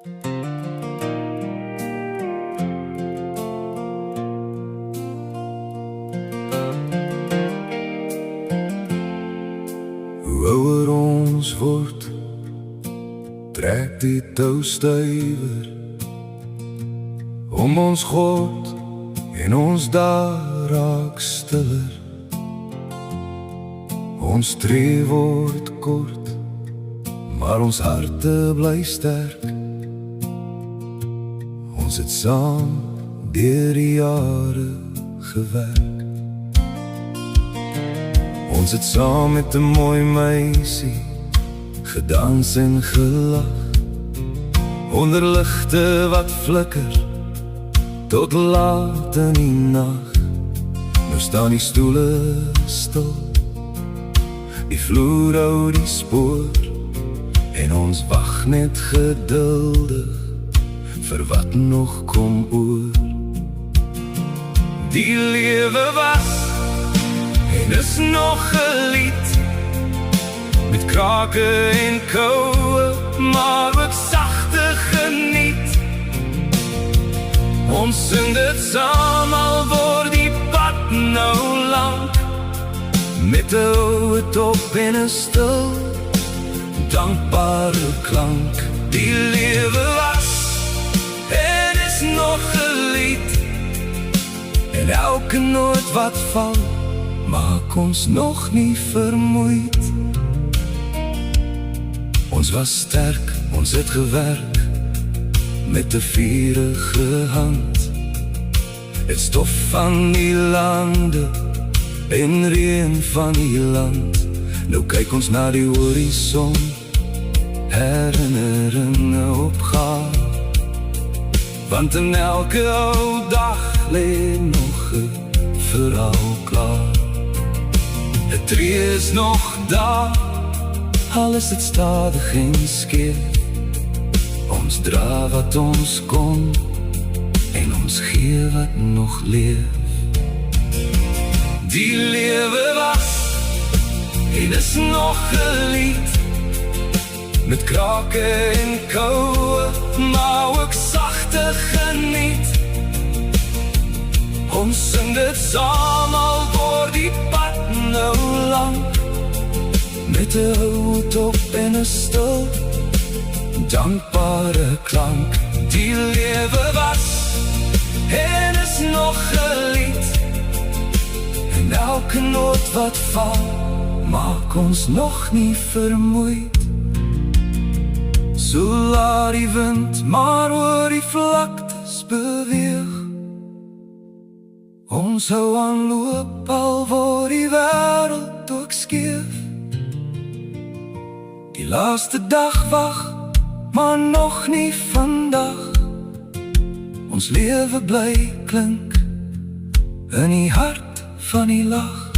Hoe ouer ons word, trek die tou stywer om ons God en ons daar raak stiller. Ons tree word kort, maar ons harte bly sterk. Ons het saam deur die jare gewerk. Ons het saam met 'n mooi meisie gedans en gelag, onder ligte wat flikker tot laat in die nag. Nou staan die stoele stil, die vloer hou die spoor, en ons wag net geduldig vir wat nog kom oor. Die lewe was en is nog 'n lied, met krake en koue, maar ook sagte geniet. Ons sing dit saam, al word die pad nou lank, met 'n oue top en 'n stil, dankbare klank. Die lewe was en is nog 'n lied, en elke noot wat val maak ons nog nie vermoeid. Ons was sterk, ons het gewerk met 'n vurige hand, het stof van die lande en reën van die land. Nou kyk ons na die horison, herinneringe opgaan, want in elke ou dag lê nog 'n verhaal klaar. 'n tree is nog daar, al is dit stadig en skeef. Ons dra wat ons kon, en ons gee wat nog leef. Die lewe was en is nog 'n lied, met krake en koue, maar ook sagte geniet. Ons sing dit saam, al word die pad nou lank, met 'n oue top en 'n stil, dankbare klank. Die lewe was en is nog 'n lied, en elke noot wat val maak ons nog nie vermoeid. So laat die wind maar oor die vlaktes beweeg, ons hou aan loop, al word die wêreld ook skeef. Die laaste dag wag, maar nog nie vandag. Ons lewe bly klink in die hart van die lag.